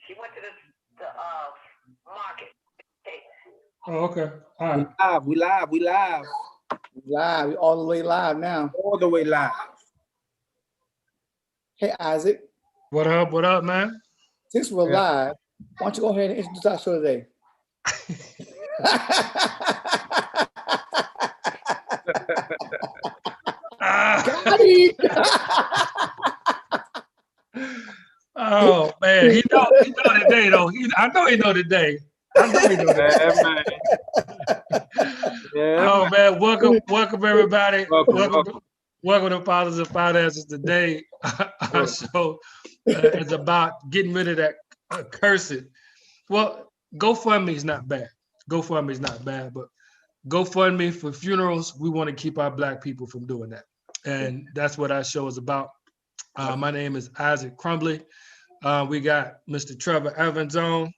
She went to the market. Okay. Oh, okay. All right. We live. Live, we all the way live now. All the way live. Hey, Isaac, What up? What up, man? since we're Yeah. live, why don't you go ahead and introduce our show today? Got it. Oh man, he know today though. I know he know today. I know he know today. Oh man, welcome everybody. Welcome to Fathers and Finances. Today, our show is about getting rid of that cursing. Well, GoFundMe is not bad. GoFundMe is not bad, but GoFundMe for funerals, we want to keep our Black people from doing that. And that's what our show is about. My name is Isaac Crumbly. We got Mr. Trevor Evans on.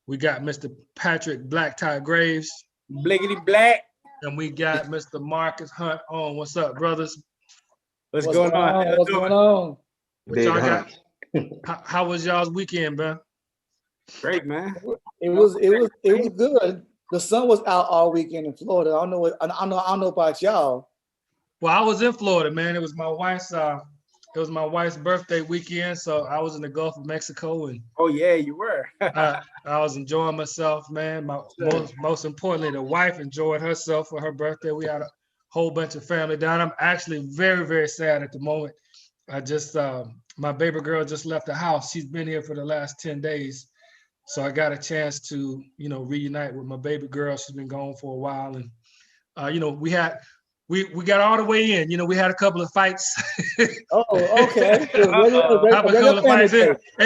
We got Mr. Patrick Black Tie Graves. Bliggity black. And we got Mr. Marcus Hunt on. What's up, brothers? What's going on? What's going on? What y'all got? How was y'all's weekend, man? Great, man. It was good. The sun was out all weekend in Florida. I don't know about y'all. Well, I was in Florida, man. It was my wife's birthday weekend, so I was in the Gulf of Mexico, and oh yeah, you were. I was enjoying myself, man. Most importantly, the wife enjoyed herself for her birthday. We had a whole bunch of family down. I'm actually very, very sad at the moment. I just my baby girl just left the house. She's been here for the last 10 days, so I got a chance to reunite with my baby girl. She's been gone for a while, and we got all the way in. We had a couple of fights. Oh, okay. It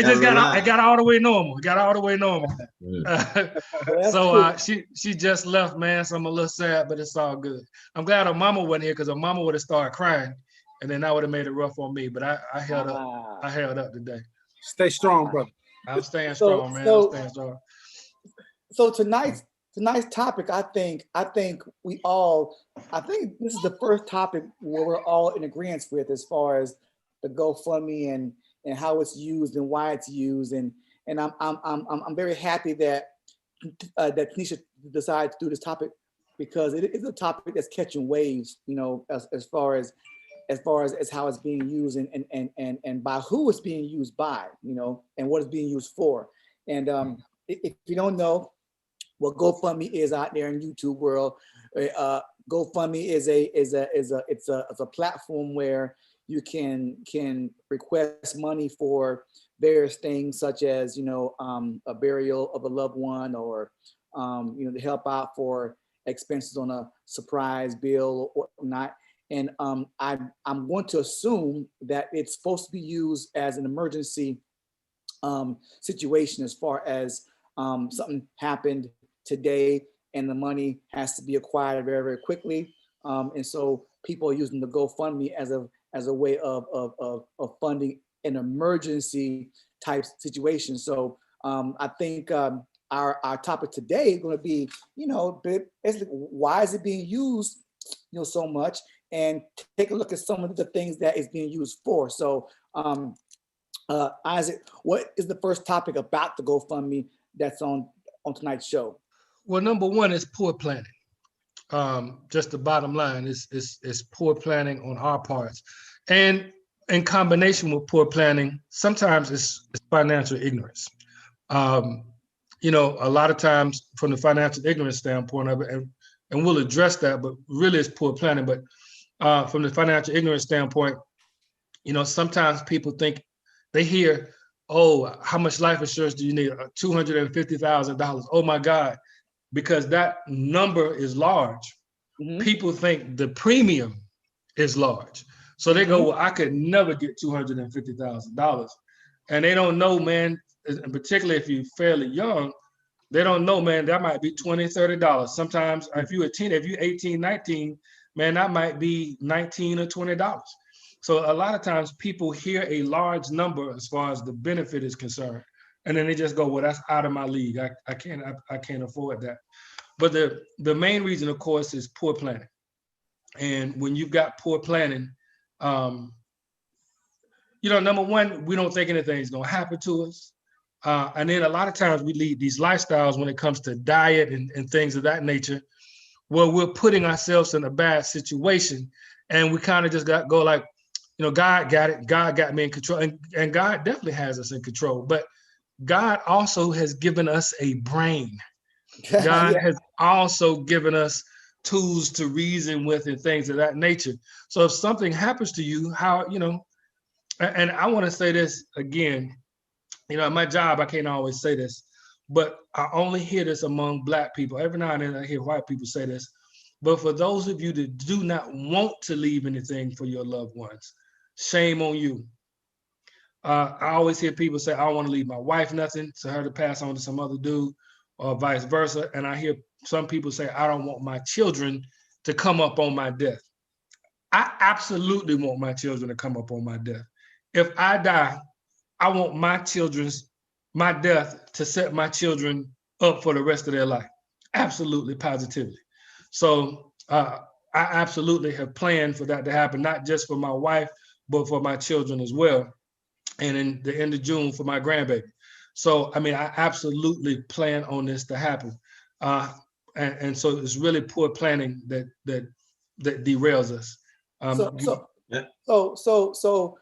just got all the way normal. So she just left, man. So I'm a little sad, but it's all good. I'm glad her mama wasn't here, because her mama would have started crying, and then that would have made it rough on me. But I held up. I held up today. Stay strong, brother. I'm staying strong, man. I'm staying strong. So tonight's topic, I think this is the first topic where we're all in agreement with, as far as the GoFundMe and how it's used and why it's used, and I'm very happy that Tanisha decided to do this topic, because it is a topic that's catching waves, as far as how it's being used and by who it's being used by, and what it's being used for. And if you don't know what GoFundMe is out there in YouTube world, GoFundMe is a platform where you can request money for various things, such as a burial of a loved one, or to help out for expenses on a surprise bill or not. And I'm going to assume that it's supposed to be used as an emergency situation, as far as something happened today and the money has to be acquired very, very quickly. And so people are using the GoFundMe as a way of funding an emergency type situation. So I think our topic today is going to be, basically, why is it being used, so much, and take a look at some of the things that it's being used for. So Isaac, what is the first topic about the GoFundMe that's on tonight's show? Well, number one is poor planning. Just the bottom line is poor planning on our parts, and in combination with poor planning, sometimes it's financial ignorance. A lot of times from the financial ignorance standpoint of it, and we'll address that, but really it's poor planning. But from the financial ignorance standpoint, sometimes people think, they hear, oh, how much life insurance do you need? $250,000. Oh my God. Because that number is large, people think the premium is large. So they go, well, I could never get $250,000. And they don't know, man, and particularly if you're fairly young, they don't know, man, that might be $20, $30. Sometimes if you're 18, 19, man, that might be $19 or $20. So a lot of times people hear a large number as far as the benefit is concerned, and then they just go, well, that's out of my league. I can't afford that. But the main reason, of course, is poor planning. And when you've got poor planning, number one, we don't think anything's gonna happen to us. And then a lot of times we lead these lifestyles when it comes to diet and things of that nature, where we're putting ourselves in a bad situation, and we kind of just go like, God got it. God got me in control, and God definitely has us in control. But God also has given us a brain. God Yeah. has also given us tools to reason with and things of that nature. So if something happens to you, and I want to say this again, at my job, I can't always say this, but I only hear this among Black people. Every now and then I hear white people say this. But for those of you that do not want to leave anything for your loved ones, shame on you. I always hear people say, I don't want to leave my wife nothing, to her to pass on to some other dude, or vice versa. And I hear some people say, I don't want my children to come up on my death. I absolutely want my children to come up on my death. If I die, I want my death to set my children up for the rest of their life. Absolutely, positively. So I absolutely have planned for that to happen, not just for my wife, but for my children as well. And in the end of June for my grandbaby. So, I mean, I absolutely plan on this to happen. And so it's really poor planning that derails us. So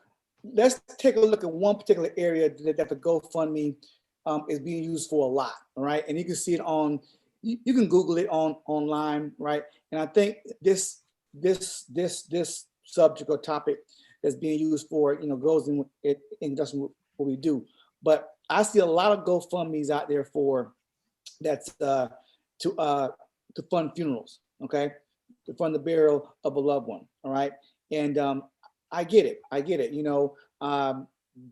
let's take a look at one particular area that the GoFundMe is being used for a lot, all right? And you can see it you can Google it online, right? And I think this subject or topic that's being used for, goes in just what we do. But I see a lot of GoFundMes out there for that's to fund funerals, okay? To fund the burial of a loved one, all right? And I get it.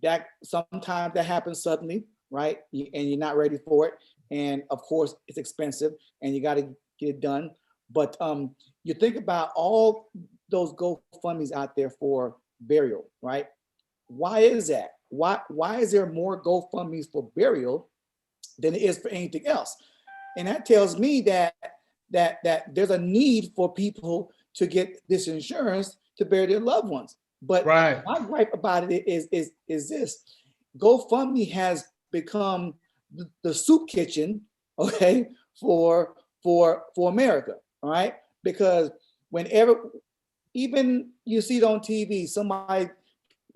That sometimes that happens suddenly, right? And you're not ready for it. And of course, it's expensive and you got to get it done. But you think about all those GoFundMes out there for burial, right? Why is that? Why is there more GoFundMes for burial than it is for anything else? And that tells me that there's a need for people to get this insurance to bury their loved ones. But right. My gripe about it is this: GoFundMe has become the soup kitchen, okay, for America, all right? Because whenever, even you see it on TV, somebody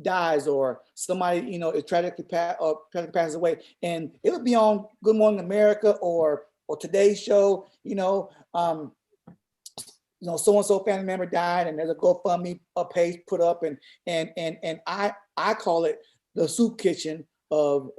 dies or somebody is tragically passes away, and it'll be on Good Morning America or Today's Show, so and so family member died, and there's a GoFundMe page put up, and I call it the soup kitchen of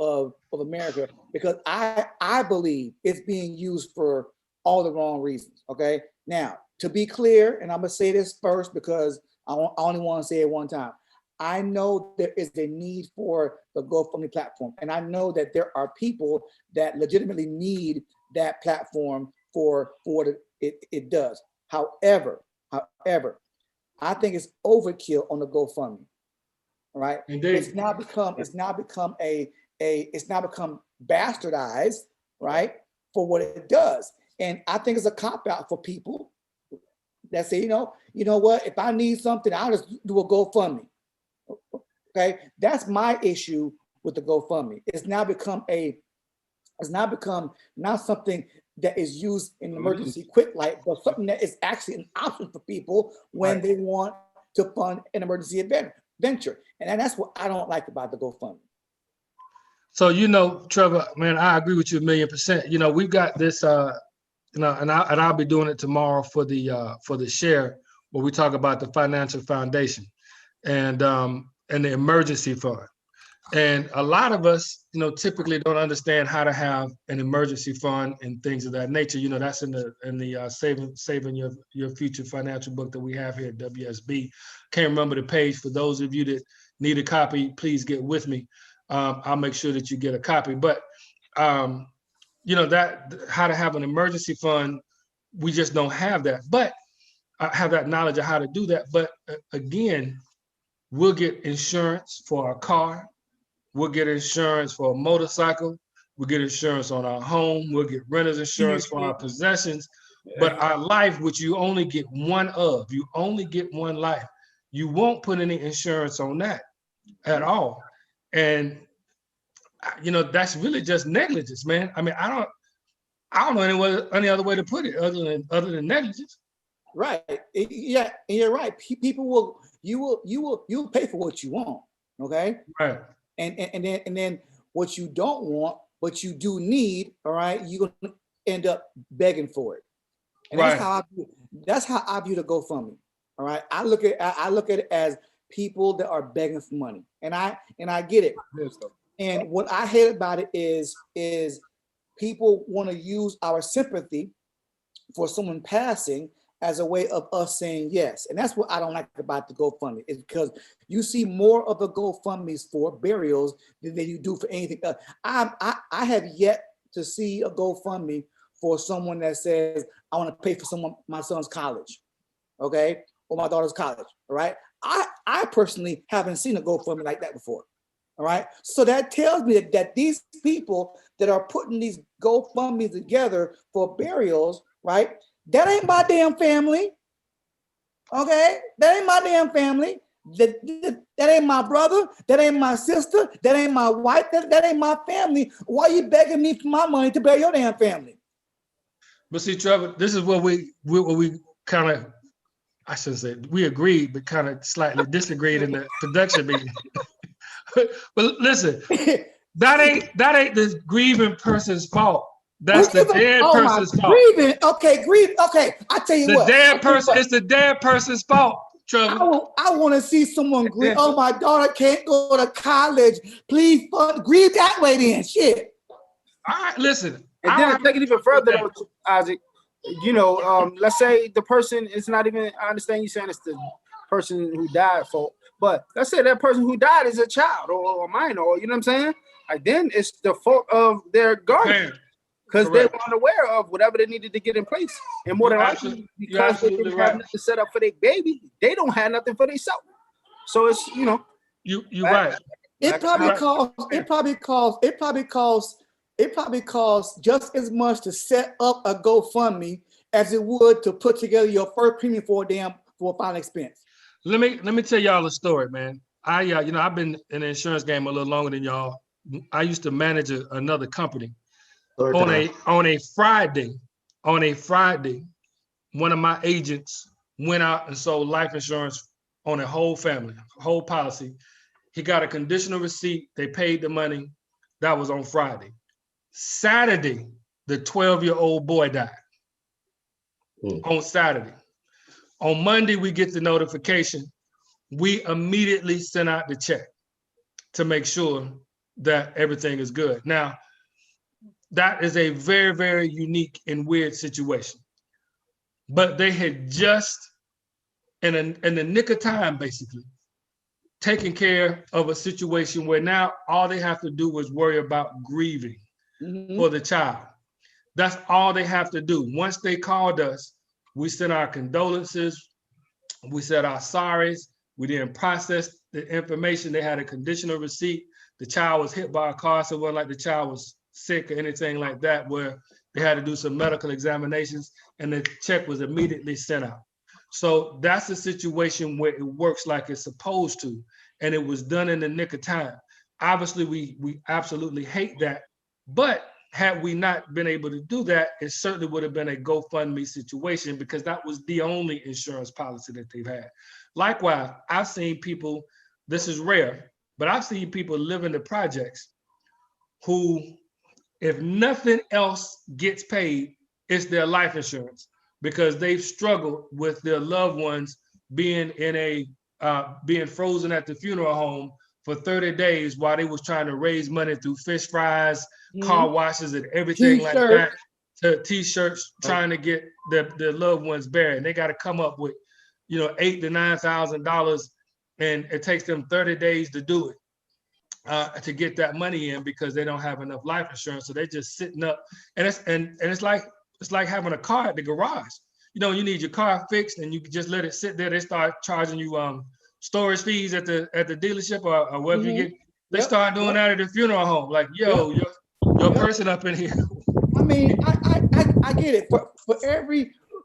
America, because I believe it's being used for all the wrong reasons. Okay, now to be clear, and I'm gonna say this first because I only want to say it one time. I know there is a need for the GoFundMe platform, and I know that there are people that legitimately need that platform for what it does. However, I think it's overkill on the GoFundMe. All right, Indeed. It's now become bastardized, right, for what it does, and I think it's a cop out for people that say, you know what, if I need something, I'll just do a GoFundMe. Okay, that's my issue with the GoFundMe. It's now become not something that is used in emergency quick light, but something that is actually an option for people when they want to fund an emergency venture. And that's what I don't like about the GoFundMe. So, Trevor, man, I agree with you 1,000,000%. We've got this, and I'll be doing it tomorrow for the share, where we talk about the financial foundation and the emergency fund. And a lot of us, typically don't understand how to have an emergency fund and things of that nature. That's in the saving your future financial book that we have here at WSB. Can't remember the page. For those of you that need a copy, please get with me. I'll make sure that you get a copy. But that how to have an emergency fund, we just don't have that. But I have that knowledge of how to do that. But again, we'll get insurance for our car. We'll get insurance for a motorcycle. We'll get insurance on our home. We'll get renter's insurance for our possessions. But our life, which you only get one of, you only get one life. You won't put any insurance on that at all. And that's really just negligence, man. I mean, I don't know any other way to put it other than negligence. Right. Yeah, and you're right. People you'll pay for what you want. Okay. Right. And then what you don't want, but you do need, all right, you're gonna end up begging for it. And Right. that's how I view the GoFundMe. All right. I look at it as people that are begging for money. And I get it. And what I hate about it is people want to use our sympathy for someone passing as a way of us saying yes. And that's what I don't like about the GoFundMe, is because you see more of the GoFundMes for burials than you do for anything else. I have yet to see a GoFundMe for someone that says, I want to pay for my son's college, okay, or my daughter's college, all right? I personally haven't seen a GoFundMe like that before, all right? So that tells me that these people that are putting these GoFundMes together for burials, right, that ain't my damn family, okay? That ain't my damn family. That ain't my brother. That ain't my sister. That ain't my wife. That ain't my family. Why are you begging me for my money to bury your damn family? But see, Trevor, this is what we kind of, I shouldn't say we agreed, but kind of slightly disagreed in the production meeting. But listen, that ain't the grieving person's fault. That's the dead person's fault. Grieving, okay, okay. I tell you what. The dead person, it's the dead person's fault, Trevor. I want to see someone grieve. Oh, my daughter can't go to college. Please grieve that way then. Shit. All right, listen. And then take it even further, though, Isaac. Let's say the person is not even, I understand you saying it's the person who died fault, but let's say that person who died is a child or a minor, or you know what I'm saying? Like, then it's the fault of their guardian. Because they weren't aware of whatever they needed to get in place. And more than likely, because they didn't have nothing set up for their baby, they don't have nothing for themselves. So it's, You're right. It probably costs just as much to set up a GoFundMe as it would to put together your first premium for a final expense. Let me tell y'all a story, man. I've been in the insurance game a little longer than y'all. I used to manage another company. On a Friday, one of my agents went out and sold life insurance on a whole family, whole policy. He got a conditional receipt. They paid the money. That was on Friday. Saturday, the 12-year-old boy died. On Saturday. On Monday, we get the notification. We immediately sent out the check to make sure that everything is good. Now, that is a very, very unique and weird situation. But they had just, in the nick of time, basically, taken care of a situation where now all they have to do is worry about grieving for the child. That's all they have to do. Once they called us, we sent our condolences, we said our sorries, we didn't process the information. They had a conditional receipt. The child was hit by a car, so it wasn't like the child was sick or anything like that, where they had to do some medical examinations, and the check was immediately sent out. So that's a situation where it works like it's supposed to, and it was done in the nick of time. Obviously, we absolutely hate that, but had we not been able to do that, it certainly would have been a GoFundMe situation, because that was the only insurance policy that they've had. Likewise, I've seen people, this is rare, but I've seen people live in the projects who, if nothing else gets paid, it's their life insurance, because they've struggled with their loved ones being being frozen at the funeral home for 30 days while they was trying to raise money through fish fries, car washes, and everything like that, to t-shirts, trying to get their loved ones buried. And they got to come up with, $8,000 to $9,000, and it takes them 30 days to do it. To get that money in, because they don't have enough life insurance, so they're just sitting up, and it's like having a car at the garage. You need your car fixed, and you can just let it sit there. They start charging you storage fees at the dealership or wherever you get. They start doing that at the funeral home. Like, yo, your person up in here. I mean, I get it.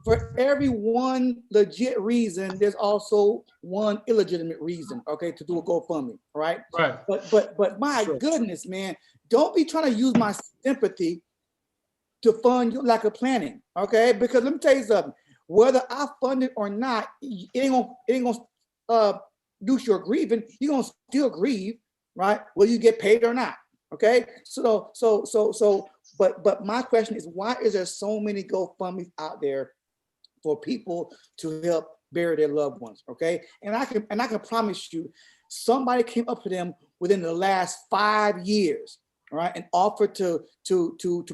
For every one legit reason, there's also one illegitimate reason, okay, to do a GoFundMe, right? Right. But my goodness, man, don't be trying to use my sympathy to fund your lack of planning, okay? Because let me tell you something. Whether I fund it or not, it ain't gonna reduce your grieving. You're gonna still grieve, right? Whether you get paid or not, okay? But my question is, why is there so many GoFundMes out there for people to help bury their loved ones, okay? And I can promise you, somebody came up to them within the last 5 years, all right, and offered to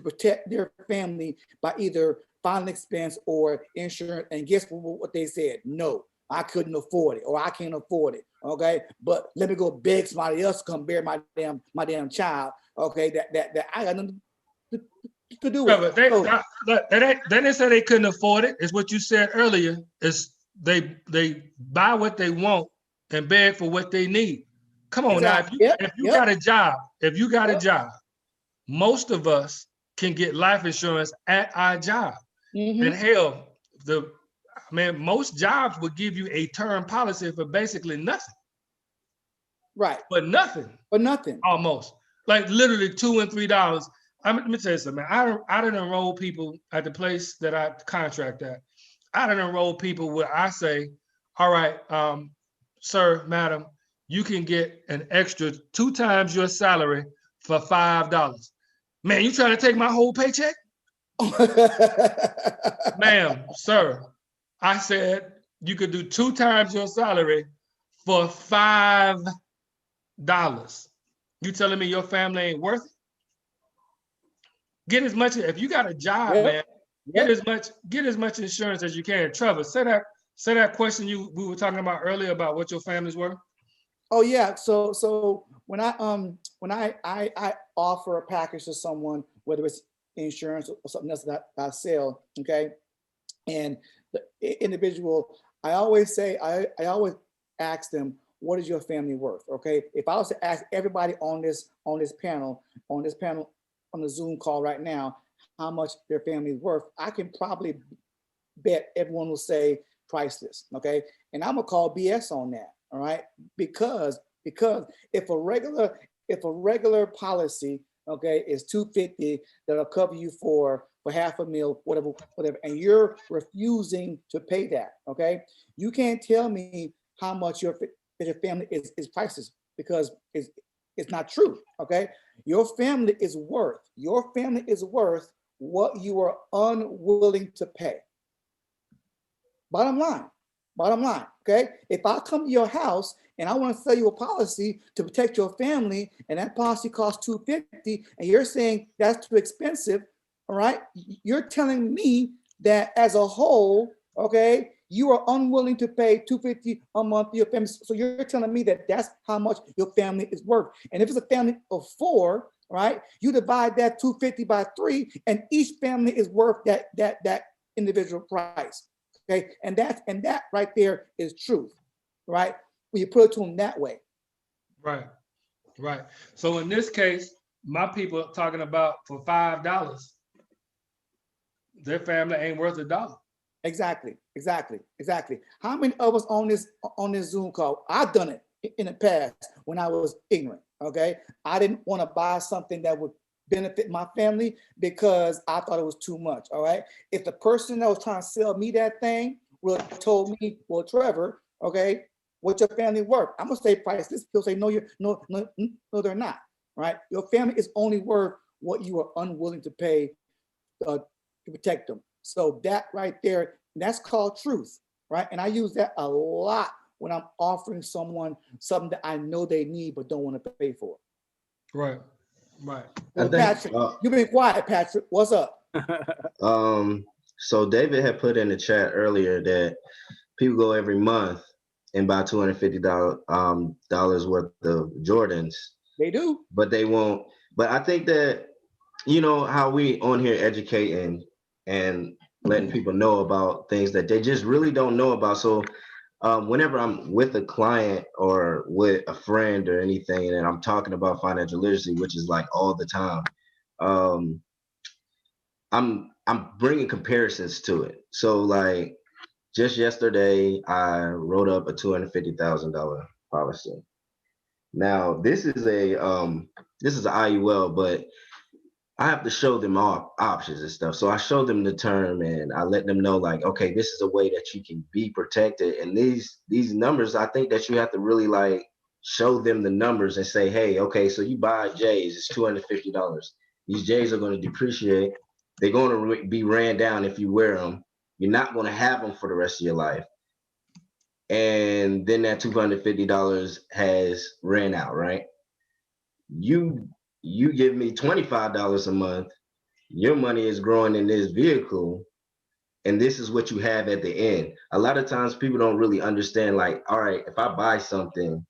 protect their family by either final expense or insurance. And guess what they said? No, I couldn't afford it, or I can't afford it. Okay, but let me go beg somebody else to come bury my damn child. Okay, that I got nothing to do with. But they didn't say they couldn't afford it. It's what you said earlier. Is they buy what they want and beg for what they need. Come on Exactly. now, if you got a job, most of us can get life insurance at our job. Mm-hmm. And hell, most jobs would give you a term policy for basically nothing. Right. But nothing. Almost. Like literally $2 and $3. Let me tell you something, man. I didn't enroll people at the place that I contract at. I didn't enroll people where I say, all right, sir, madam, you can get an extra 2 times your salary for $5. Man, you trying to take my whole paycheck? Ma'am, sir, I said you could do 2 times your salary for $5. You telling me your family ain't worth it? Get as much, if you got a job, man, get as much insurance as you can. Trevor, say that question we were talking about earlier about what your family's worth. Oh yeah. So when I offer a package to someone, whether it's insurance or something else that I sell, okay, and the individual, I always ask them, what is your family worth? Okay. If I was to ask everybody on this panel on the Zoom call right now how much their family is worth, I can probably bet everyone will say priceless. Okay. And I'm gonna call BS on that. All right. Because if a regular policy, okay, is $250, that'll cover you for $500,000, whatever, and you're refusing to pay that, okay, you can't tell me how much your family is priceless, because it's not true. Okay, your family is worth what you are unwilling to pay. Bottom line. Okay, if I come to your house and I want to sell you a policy to protect your family, and that policy costs $250, and you're saying that's too expensive, all right, you're telling me that as a whole, okay, you are unwilling to pay $250 a month for your family. So you're telling me that that's how much your family is worth. And if it's a family of 4, right, you divide that $250 by 3, and each family is worth that individual price. Okay, and that right there is truth, right? When you put it to them that way. Right. So in this case, my people are talking about for $5, their family ain't worth $1. Exactly. How many of us on this Zoom call? I've done it in the past when I was ignorant. Okay, I didn't want to buy something that would benefit my family because I thought it was too much. All right. If the person that was trying to sell me that thing would have told me, well, Trevor, okay, what's your family worth? I'm gonna say priceless. He'll say, no, they're not. Right? Your family is only worth what you are unwilling to pay to protect them. So that right there, that's called truth, right? And I use that a lot when I'm offering someone something that I know they need but don't want to pay for. Right. Well, Patrick, you've been quiet, Patrick. What's up? So David had put in the chat earlier that people go every month and buy $250 dollars worth of Jordans. They do, but they won't. But I think that, you know, how we on here educating and letting people know about things that they just really don't know about. So whenever I'm with a client or with a friend or anything, and I'm talking about financial literacy, which is like all the time, I'm bringing comparisons to it. So like just yesterday, I wrote up a $250,000 policy. Now this is a this is an IUL, but I have to show them all options and stuff. So I show them the term and I let them know like, okay, this is a way that you can be protected. And these numbers, I think that you have to really like show them the numbers and say, hey, okay, so you buy J's, it's $250. These J's are going to depreciate. They're going to be ran down if you wear them. You're not going to have them for the rest of your life. And then that $250 has ran out, right? You give me $25 a month. Your money is growing in this vehicle, and this is what you have at the end. A lot of times people don't really understand, like, all right, if I buy something,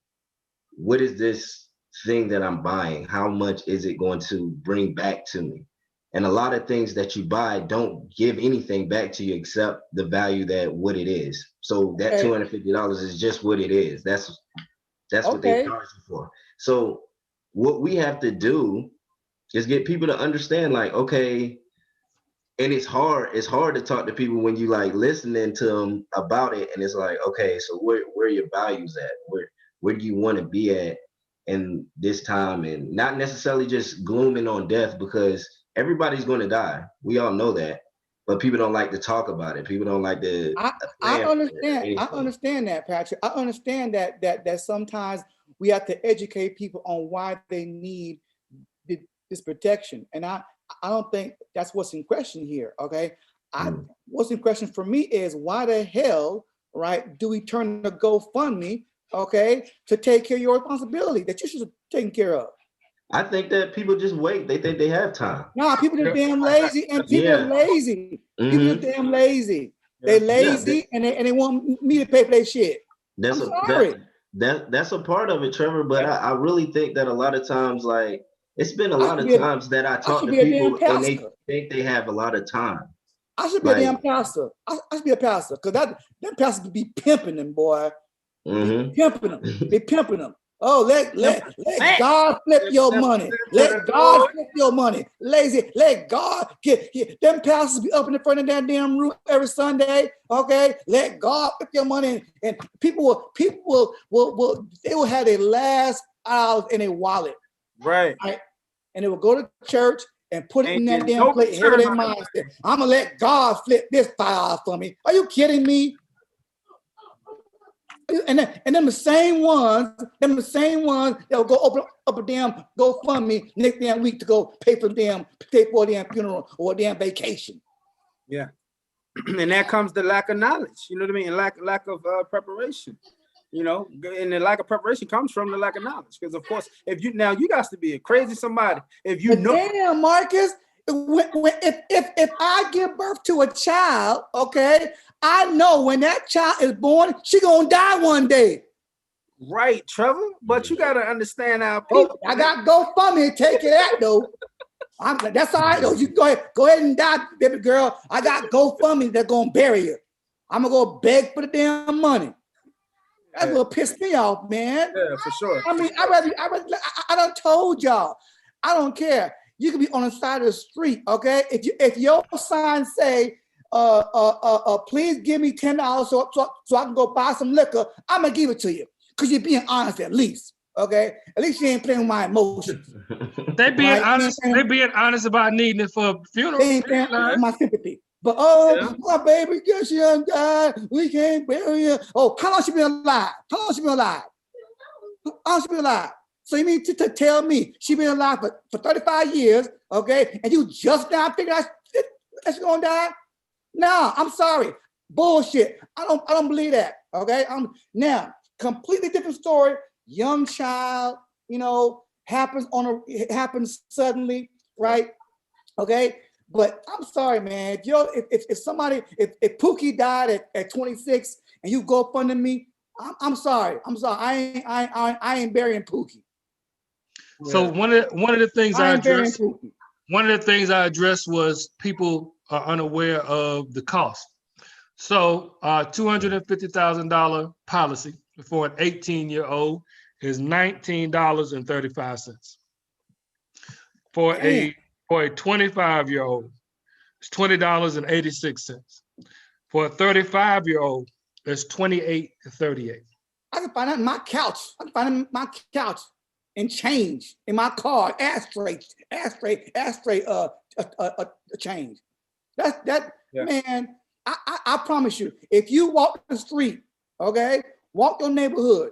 what is this thing that I'm buying? How much is it going to bring back to me? And a lot of things that you buy don't give anything back to you except the value that what it is. So that $250 is just what it is. That's what they charge you for. So what we have to do is get people to understand, like, okay, and it's hard to talk to people when you like listening to them about it, and it's like, okay, so where are your values at? Where do you want to be at in this time? And not necessarily just glooming on death, because everybody's going to die. We all know that, but people don't like to talk about it. People don't like to. I understand that, Patrick. I understand that sometimes we have to educate people on why they need this protection, and I don't think that's what's in question here. Okay, what's in question for me is why the hell, right? Do we turn to GoFundMe, okay, to take care of your responsibility that you should have taken care of? I think that people just wait. They think they have time. No, people are damn lazy, and people are lazy. People are damn lazy. They lazy, and they want me to pay for their shit. That's a part of it, Trevor. But I really think that a lot of times, like, it's been a lot of times that I talk to people and they think they have a lot of time. I should be a damn pastor. I should be a pastor, because that pastor be pimping them, boy. Pimping them. They pimping them. Oh, let God flip your money. Let God flip your money. Lazy. Let God get them pastors be up in the front of that damn room every Sunday. Okay, let God flip your money, and people will they will have their last hours in a wallet. Right. And they will go to church and put it in that damn plate. Here their mindset. I'm gonna let God flip this $5 for me. Are you kidding me? And then the same ones that'll go open up a damn GoFundMe next damn week to go pay for a damn funeral or a damn vacation. Yeah. And that comes the lack of knowledge. You know what I mean? Lack of preparation. You know, and the lack of preparation comes from the lack of knowledge. Because of course, if you got to be a crazy somebody if you know. Damn, Marcus, if I give birth to a child, okay, I know when that child is born, she gonna die one day. Right, Trevor. But you gotta understand our people. I got GoFundMe and take it out though. That's all right though. You go ahead and die, baby girl. I got GoFundMe that's gonna bury you. I'm gonna go beg for the damn money. That's what pissed me off, man. Yeah, for sure. I mean, I done told y'all. I don't care. You can be on the side of the street, okay? If your sign say, please give me $10 so I can go buy some liquor, I'm gonna give it to you. Because you're being honest at least. Okay? At least you ain't playing with my emotions. They being honest, they being honest about needing it for a funeral. They ain't playing with my sympathy. But my baby, guess she done died. We can't bury her. Oh, how long she been alive? How long she been alive? How long she been alive? So you mean to tell me she been alive for 35 years, okay? And you just now figure out that she's gonna die? No, I'm sorry. Bullshit. I don't believe that. Okay. Now, completely different story. Young child, you know, happens suddenly, right? Okay. But I'm sorry, man. If somebody, if Pookie died at 26 and you go funding me, I'm sorry. I'm sorry. I ain't burying Pookie. So one of the things I addressed was people are unaware of the cost. So $250,000 policy for an 18-year-old is $19.35. For a 25-year-old, it's $20.86. For a 35-year-old, it's $28.38. I can find that in my couch. and change in my car, ashtray change. That Yeah. man, I promise you, if you walk the street, okay, walk your neighborhood,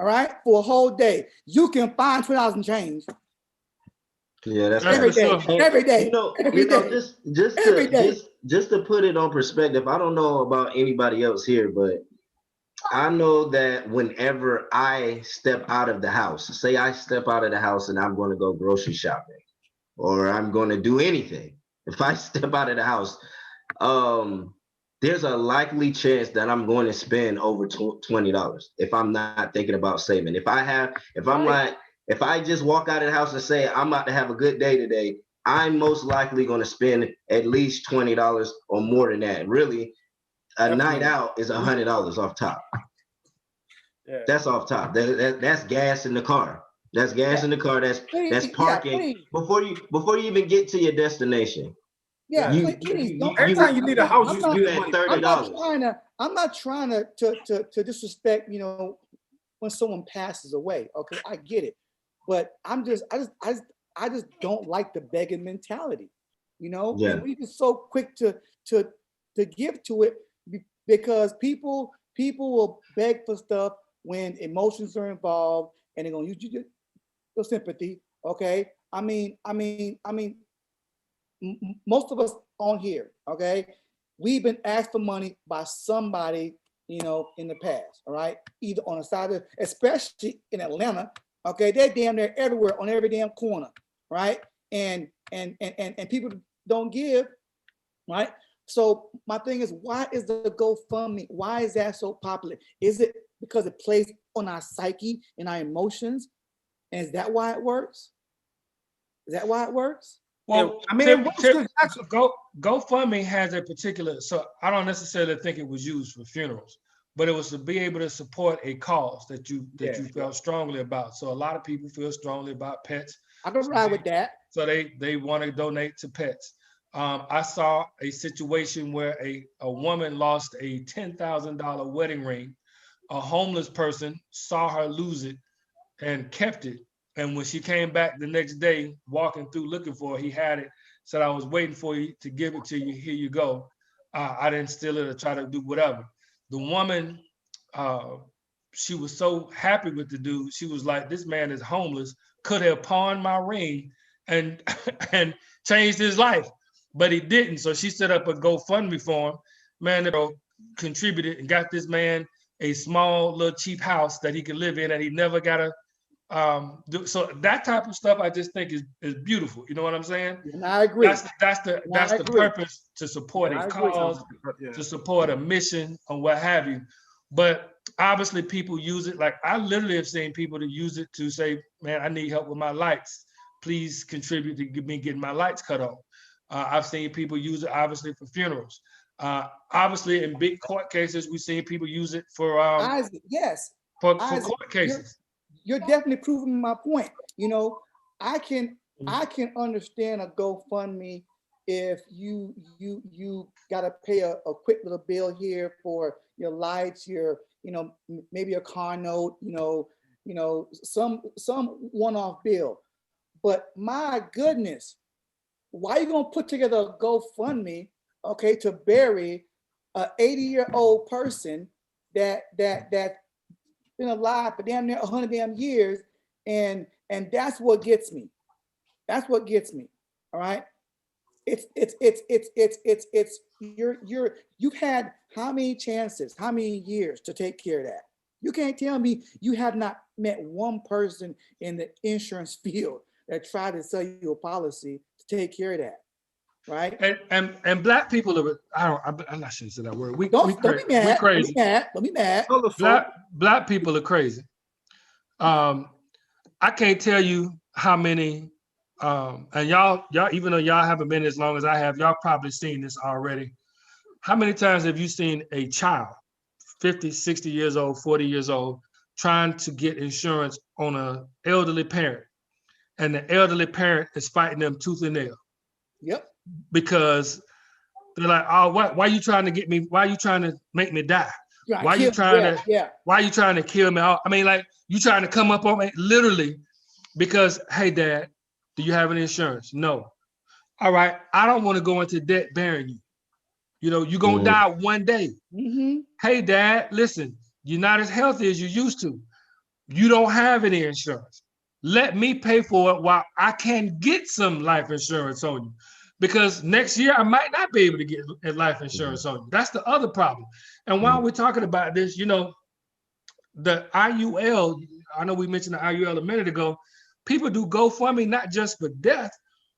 all right, for a whole day, you can find $20 and change. Yeah, that's Every day, Hey, every day, You know, every day, every day. just to put it on perspective, I don't know about anybody else here, but I know that whenever I step out of the house, say I step out of the house and I'm going to go grocery shopping, or I'm going to do anything. If I step out of the house, there's a likely chance that I'm going to spend over $20 if I'm not thinking about saving. If I just walk out of the house and say I'm about to have a good day today, I'm most likely going to spend at least $20 or more than that. Really, a night out is $100 off top. Yeah. That's off top. That's gas in the car. That's gas in the car. That's parking before you even get to your destination. Yeah, Every time you leave the house, you spend $30. I'm not trying to disrespect, when someone passes away. Okay, I get it, but I just don't like the begging mentality. Yeah. And we just so quick to give to it because people will beg for stuff when emotions are involved and they're gonna use your sympathy. Okay, I mean. Most of us on here, okay, we've been asked for money by somebody, in the past, all right, either on the side of, especially in Atlanta, okay, they're damn near everywhere on every damn corner, right, and people don't give, right. So my thing is, why is the GoFundMe? Why is that so popular? Is it because it plays on our psyche and our emotions, and is that why it works? Is that why it works? Well, I mean, GoFundMe has a particular, so I don't necessarily think it was used for funerals, but it was to be able to support a cause that you felt strongly about. So a lot of people feel strongly about pets. I can ride with that. So they want to donate to pets. I saw a situation where a woman lost a $10,000 wedding ring. A homeless person saw her lose it and kept it. And when she came back the next day, walking through looking for it, he had it, said, I was waiting for you to give it to you. Here you go. I didn't steal it or try to do whatever. The woman, she was so happy with the dude. She was like, this man is homeless, could have pawned my ring and changed his life, but he didn't. So she set up a GoFundMe for him. Man, contributed and got this man a small little cheap house that he could live in and he never got to so that type of stuff I just think is beautiful. You know what I'm saying? And I agree. That's the purpose, to support a cause, to support a mission or what have you. But obviously people use it. Like I literally have seen people to use it to say, man, I need help with my lights. Please contribute to me getting my lights cut off. I've seen people use it obviously for funerals. Obviously in big court cases, we've seen people use it for Isaac, yes. For court cases. You're definitely proving my point. I can understand a GoFundMe if you got to pay a quick little bill here for your lights, your maybe a car note, some one-off bill. But my goodness, why are you gonna put together a GoFundMe, okay, to bury a 80-year-old person that been alive for damn near 100 damn years, and that's what gets me. That's what gets me. All right. You've had how many chances, how many years to take care of that? You can't tell me you have not met one person in the insurance field that tried to sell you a policy to take care of that. Right. And black people are, I'm not sure to say that word. Don't be mad. Crazy. Don't be mad. Black people are crazy. I can't tell you how many, and y'all, even though y'all haven't been as long as I have, y'all probably seen this already. How many times have you seen a child, 50, 60 years old, 40 years old, trying to get insurance on an elderly parent, and the elderly parent is fighting them tooth and nail? Yep. Because they're like, oh, why are you trying to get me? Why are you trying to make me die? Why are you trying to kill me? I mean, like, you trying to come up on me, literally. Because, hey, Dad, do you have any insurance? No. All right, I don't want to go into debt bearing you. You know, you're going to die one day. Mm-hmm. Hey, Dad, listen, you're not as healthy as you used to. You don't have any insurance. Let me pay for it while I can get some life insurance on you. Because next year I might not be able to get life insurance on you. That's the other problem. And while we're talking about this, you know, the IUL, I know we mentioned the IUL a minute ago. People do GoFundMe not just for death,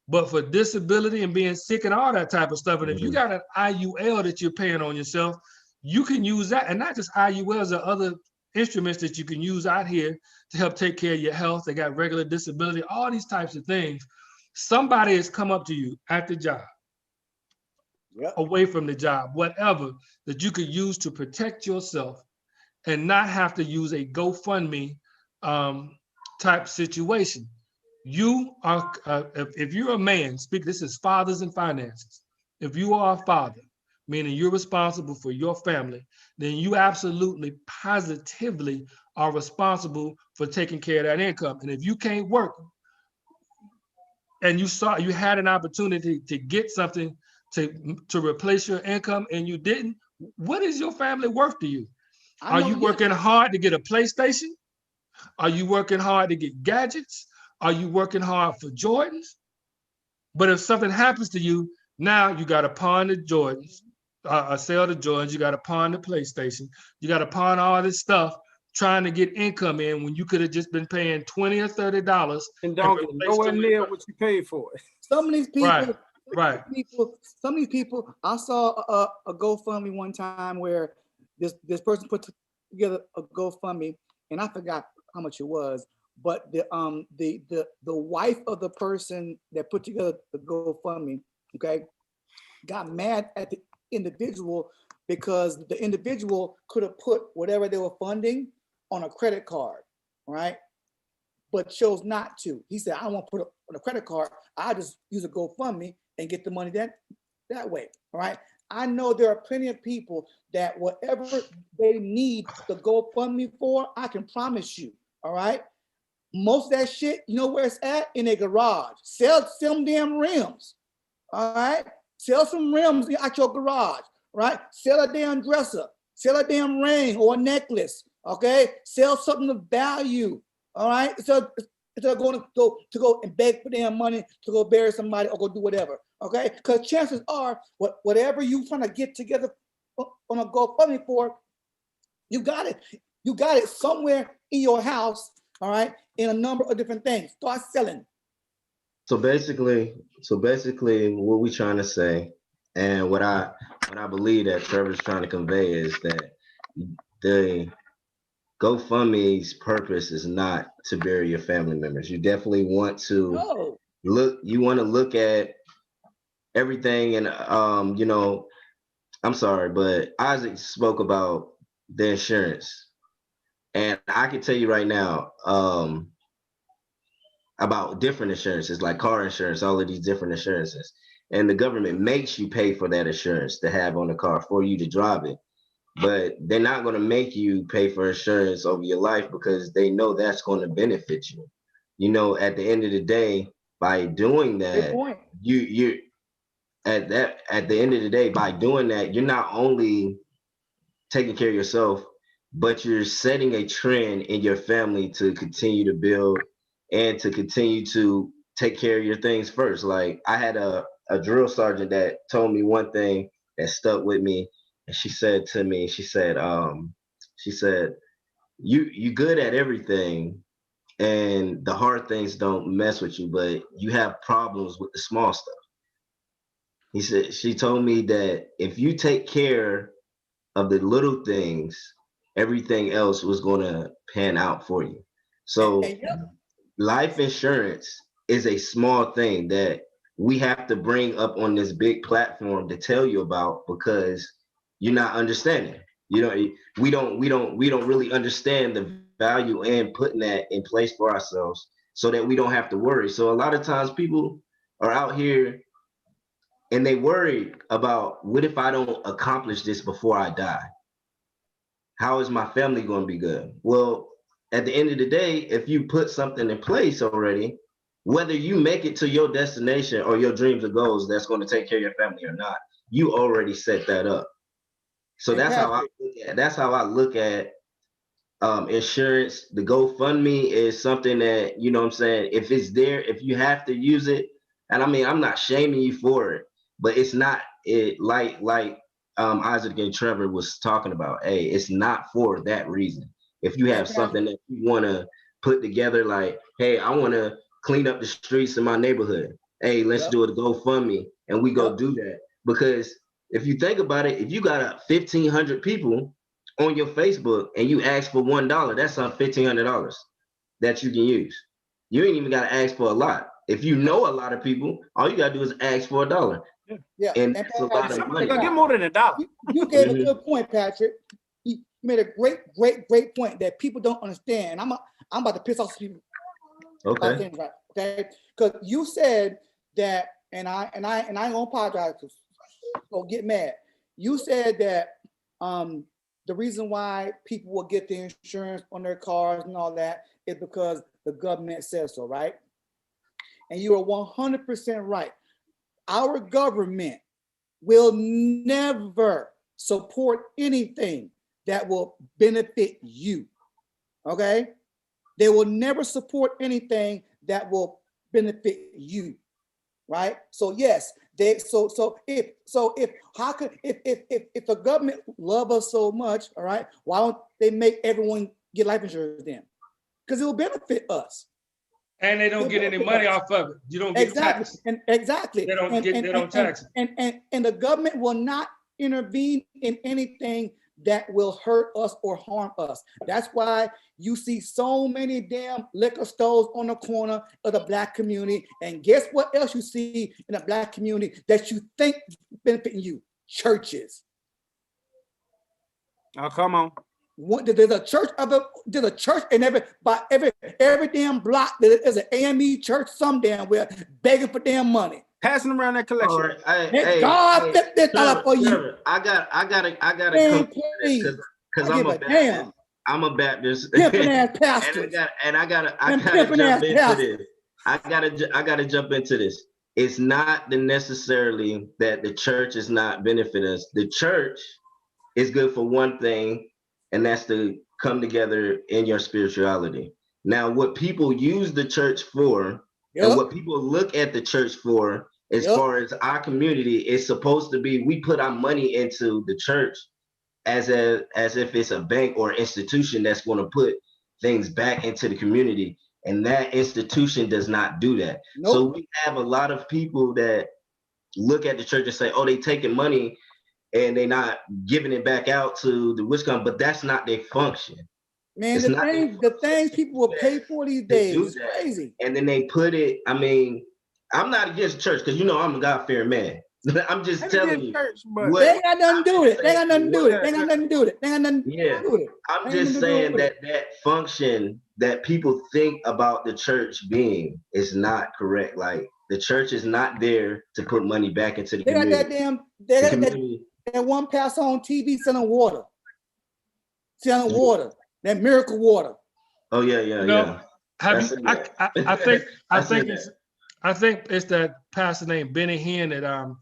but for disability and being sick and all that type of stuff. And if you got an IUL that you're paying on yourself, you can use that. And not just IULs, there are other instruments that you can use out here to help take care of your health. They got regular disability, all these types of things. Somebody has come up to you at the job, away from the job, whatever, that you could use to protect yourself and not have to use a GoFundMe type situation. You are, if you're a man, this is Fathers and Finances. If you are a father, meaning you're responsible for your family, then you absolutely, positively are responsible for taking care of that income. And if you can't work and you had an opportunity to get something to replace your income and you didn't, what is your family worth to you? Are you working hard to get a PlayStation? Are you working hard to get gadgets? Are you working hard for Jordans? But if something happens to you, now you got to pawn the Jordans, sell the Jordans, you got to pawn the PlayStation, you got to pawn all this stuff trying to get income in when you could have just been paying $20 or $30. And don't get nowhere near what you paid for. Some of these people, right. Some of these people, I saw a GoFundMe one time where this person put together a GoFundMe, and I forgot how much it was, but the wife of the person that put together the GoFundMe, okay, got mad at the individual because the individual could have put whatever they were funding on a credit card, right? But chose not to. He said, I don't want to put it on a credit card. I just use a GoFundMe and get the money that way, all right? I know there are plenty of people that whatever they need the GoFundMe for, I can promise you, all right? Most of that shit, you know where it's at? In a garage. Sell some damn rims, all right? Sell some rims at your garage, right? Sell a damn dresser. Sell a damn ring or a necklace, okay? Sell something of value, all right? So instead of going to go and beg for damn money to go bury somebody or go do whatever, okay? Because chances are, whatever you trying to get together on a GoFundMe for, you got it. You got it somewhere in your house, all right? In a number of different things. Start selling. So basically, what we're trying to say, and what I believe that Trevor's trying to convey is that the GoFundMe's purpose is not to bury your family members. You definitely want to look at everything, and you know, I'm sorry, but Isaac spoke about the insurance, and I can tell you right now, about different insurances like car insurance, all of these different insurances. And the government makes you pay for that insurance to have on the car for you to drive it. But they're not going to make you pay for insurance over your life because they know that's going to benefit you. You know, at the end of the day, by doing that, you at the end of the day, by doing that, you're not only taking care of yourself, but you're setting a trend in your family to continue to build and to continue to take care of your things first. Like I had a drill sergeant that told me one thing that stuck with me. And she said to me, she said, you good at everything and the hard things don't mess with you, but you have problems with the small stuff. She told me that if you take care of the little things, everything else was going to pan out for you. So life insurance is a small thing that we have to bring up on this big platform to tell you about because you're not understanding. You know, we don't really understand the value in putting that in place for ourselves so that we don't have to worry. So a lot of times people are out here and they worry about, what if I don't accomplish this before I die? How is my family going to be good? Well, at the end of the day, if you put something in place already, whether you make it to your destination or your dreams or goals that's going to take care of your family or not, you already set that up. So And that's how I Patrick, look at insurance. The GoFundMe is something that, you know what I'm saying, if it's there, if you have to use it, and I mean, I'm not shaming you for it, but it's not it like Isaac and Trevor was talking about. Hey, it's not for that reason. If you have and Patrick, something that you want to put together, like, hey, I want to clean up the streets in my neighborhood. Hey, let's yep, do a GoFundMe, and we go yep, do that. Because if you think about it, if you got 1,500 people on your Facebook and you ask for $1, that's on $1,500 that you can use. You ain't even got to ask for a lot. If you know a lot of people, all you got to do is ask for $1, yeah. and And that's a lot Patrick, of They're money. gonna get more than $1. you gave a Mhm. good point, Patrick. You made a great point that people don't understand. And I'm about to piss off some people. Okay. Things right, okay? Because you said that, and I ain't gonna apologize. Don't get mad. You said that the reason why people will get the insurance on their cars and all that is because the government says so, right? And you are 100% right. Our government will never support anything that will benefit you. Okay? They will never support anything that will benefit you. Right? So yes, if the government love us so much, all right, why don't they make everyone get life insurance then? Because it will benefit us. And they don't get any money off of it. You don't get Exactly. taxed. And exactly. They don't tax it. And the government will not intervene in anything that will hurt us or harm us. That's why you see so many damn liquor stores on the corner of the Black community. And guess what else you see in the Black community that you think benefiting you? Churches. Oh, come on. There's a church in every damn block. There's an AME church some damn where begging for damn money. Passing around that All collection. right. Hey, God flip this dollar for you. Trevor, I gotta Man, come please. because I I'm give a a Baptist. damn. I'm a Baptist. Pimping ass And pastors. I gotta Them jump pimping ass into pastors. this. I gotta jump into this. It's not necessarily that the church is not benefit us. The church is good for one thing, and that's to come together in your spirituality. Now, what people use the church for, and Yep. what people look at the church for, as Yep. far as our community, is supposed to be, we put our money into the church as if it's a bank or institution that's going to put things back into the community, and that institution does not do that. Nope. So we have a lot of people that look at the church and say, oh, they taking money and they not giving it back out to the Wisconsin, but that's not their function. Man, It's not the things people will pay for these days is crazy. And then they put it, I mean, I'm not against church because, you know, I'm a God-fearing man. I'm just telling you. Church, but They ain't got nothing to do with it. They got nothing to do with it. They got nothing to do with it. They got nothing to Yeah, do with it. I'm just saying that function that people think about the church being is not correct. Like, the church is not there to put money back into the They got community. that damn, they The got community. that one pastor on TV selling water. Selling water. That miracle water. Oh yeah, yeah, No, yeah. have That's you? in there. I think it's that pastor named Benny Hinn that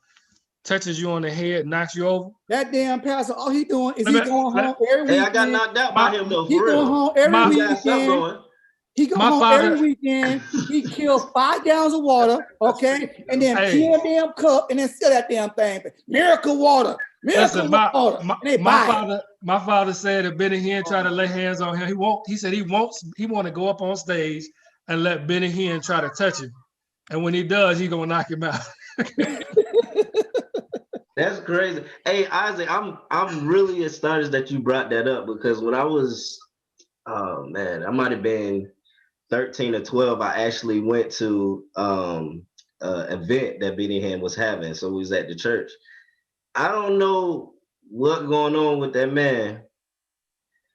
touches you on the head, knocks you over. That damn pastor, all he doing is Let he me- going home every Hey, weekend. I got knocked out by him though, He for going real. home every You got something weekend. going. He go My home father- every weekend. He kills 5 gallons of water, okay, and then Hey. peel a damn cup and then sell that damn thing. Miracle water, miracle Listen, water. And they buy it. my father said if Benny Hinn tried to lay hands on him, he won't. He said he want to go up on stage and let Benny Hinn try to touch him, and when he does, he gonna knock him out. That's crazy. Hey, Isaac, I'm really astonished that you brought that up because when I was, oh man, I might have been 13 or 12. I actually went to an event that Benny Hinn was having, so we was at the church. I don't know what going on with that man.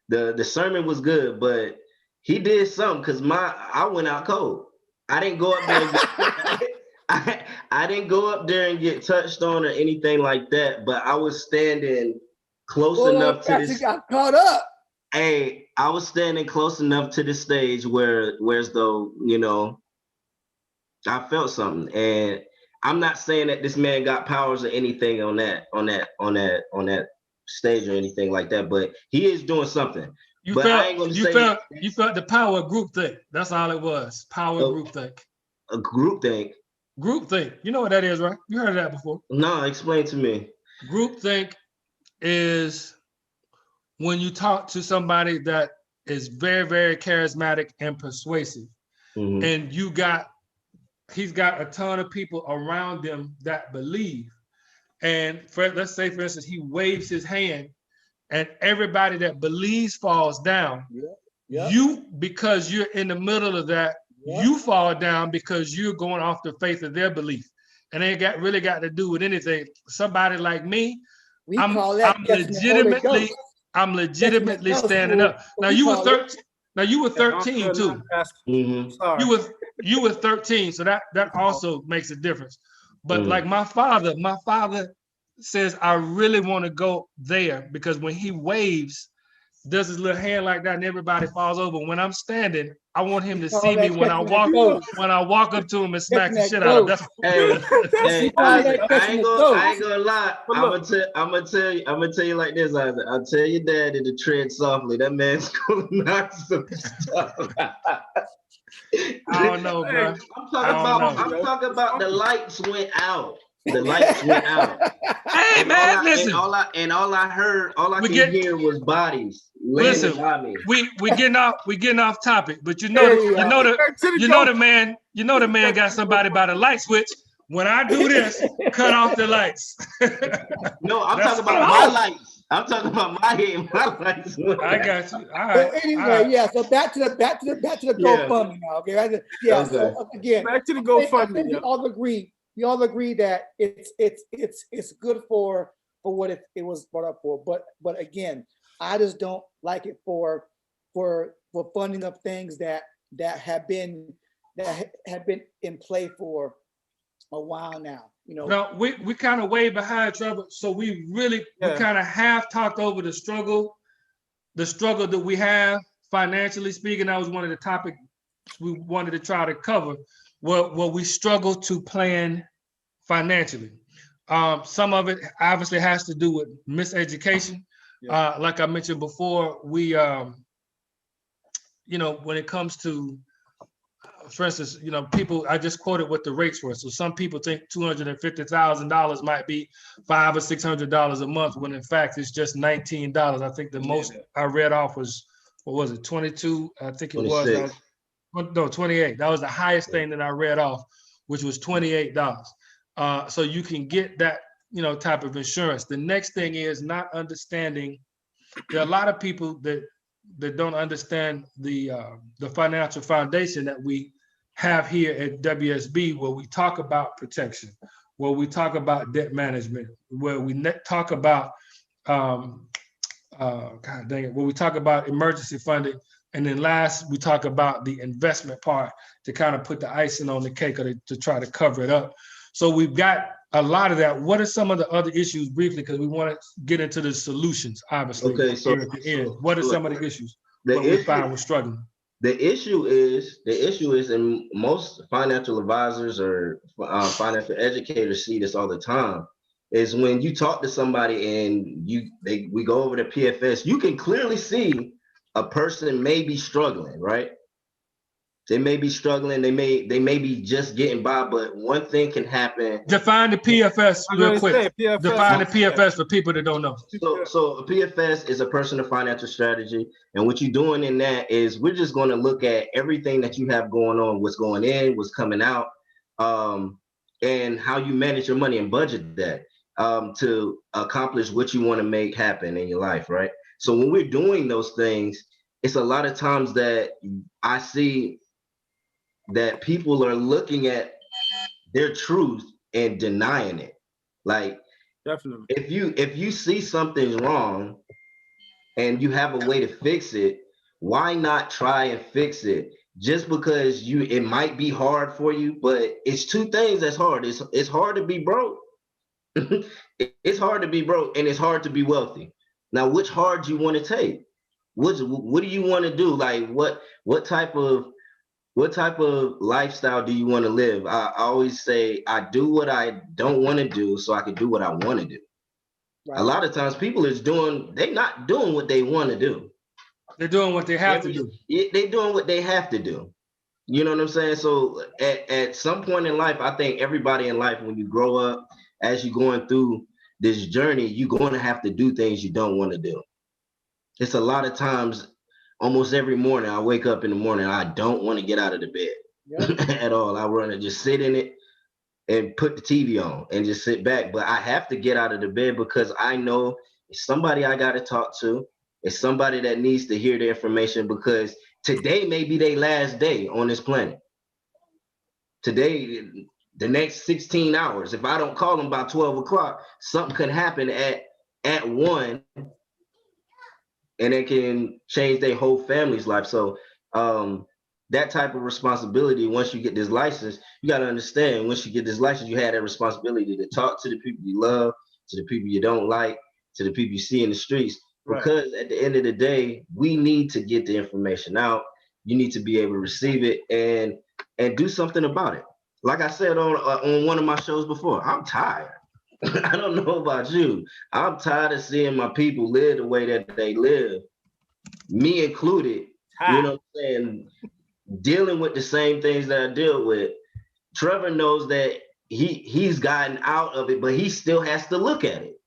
The sermon was good, but he did something because I went out cold. I didn't go up there and get, I didn't go up there and get touched on or anything like that, but I was standing close enough to this. Got caught up. Hey, I was standing close enough to the stage whereas though, I felt something. And I'm not saying that this man got powers or anything on that stage or anything like that, but he is doing something. You But I felt ain't gonna you say felt you felt the power of groupthink. That's all it was. Power of Oh. groupthink. a group thing. Groupthink. You know what that is, right? You heard of that before. No, explain to me. Groupthink is when you talk to somebody that is very, very charismatic and persuasive, Mhm. and he's got a ton of people around them that believe. And let's say, for instance, he waves his hand, and everybody that believes falls down. Yeah. You, because you're in the middle of that, you fall down because you're going off the faith of their belief, and they really got to do with anything. Somebody like me, We call that I'm legitimately standing up. Now you were 13. Now you were 13 too. Mhm. Sorry. You were 13, so that also makes a difference. But like my father says, I really want to go there because when he waves, does his little hand like that, and everybody falls over. When I'm standing, I want him to see me when I walk up to him and smack the shit out of him. Hey, Isaac, I ain't gonna lie. I'm gonna tell you like this, Isaac. I'll tell your daddy to tread softly. That man's gonna knock some stuff out. I don't know, bro. I'm talking about the lights went out. The lights went out. Hey, and man, listen. All I could hear was bodies landing by me. We getting off topic, but you know the man got somebody by the light switch. When I do this, cut off the lights. No, I'm talking about my lights. I'm talking about my lights. I got you. All right. So anyway, yeah. So back to the GoFundMe now. Okay, right? Yeah. Okay. So again, Back to the GoFundMe. I think we all agree that it's good for what it was brought up for. But again, I just don't like it for funding of things that have been in play for a while now. No, we kind of way behind, Trevor. So we kind of have talked over the struggle that we have financially speaking. That was one of the topics we wanted to try to cover. Where we struggle to plan financially. Some of it obviously has to do with miseducation. Like I mentioned before, we, when it comes to, for instance, people, I just quoted what the rates were. So some people think $250,000 might be $500 or $600 a month, when in fact it's just $19. I think the most I read off was, what was it, 22? I think it 26. was, no, 28. That was the highest thing that I read off, which was $28. So you can get that, type of insurance. The next thing is not understanding. There are a lot of people that don't understand the financial foundation that we have here at WSB, where we talk about protection, where we talk about debt management, where we talk about God dang it, where we talk about emergency funding, and then last we talk about the investment part to kind of put the icing on the cake or to try to cover it up. So we've got a lot of that. What are some of the other issues briefly, because we want to get into the solutions, obviously. Okay, so here at the end. What are some of the issues that we find we're struggling? The issue is, and most financial advisors or financial educators see this all the time, is when you talk to somebody and we go over the PFS, you can clearly see a person may be struggling, right? They may be struggling, they may be just getting by, but one thing can happen. Define the PFS real quick. Define the PFS for people that don't know. So a PFS is a personal financial strategy. And what you're doing in that is we're just going to look at everything that you have going on, what's going in, what's coming out, and how you manage your money and budget that to accomplish what you want to make happen in your life, right? So when we're doing those things, it's a lot of times that I see that people are looking at their truth and denying it. Like, definitely, if you see something's wrong and you have a way to fix it, why not try and fix it? Just because it might be hard for you, but it's two things that's hard. It's hard to be broke. It's hard to be broke, and it's hard to be wealthy. Now, which hard do you want to take? what do you want to do? Like what type of lifestyle do you want to live? I always say I do what I don't want to do so I can do what I want to do. Right. A lot of times people they're not doing what they want to do. They're doing what they have to do. They're doing what they have to do. You know what I'm saying? So at some point in life, I think everybody in life, when you grow up, as you're going through this journey, you're going to have to do things you don't want to do. It's a lot of times, almost every morning, I wake up in the morning, I don't want to get out of the bed at all. I want to just sit in it and put the TV on and just sit back. But I have to get out of the bed because I know it's somebody I got to talk to. It's somebody that needs to hear the information because today may be their last day on this planet. Today, the next 16 hours, if I don't call them by 12 o'clock, something could happen at 1 and it can change their whole family's life. So that type of responsibility, once you get this license, you got to understand, once you get this license, you have that responsibility to talk to the people you love, to the people you don't like, to the people you see in the streets. Because at the end of the day, we need to get the information out. You need to be able to receive it and do something about it. Like I said on one of my shows before, I'm tired. I don't know about you. I'm tired of seeing my people live the way that they live, me included. You know what I'm saying? Dealing with the same things that I deal with. Trevor knows that he's gotten out of it, but he still has to look at it.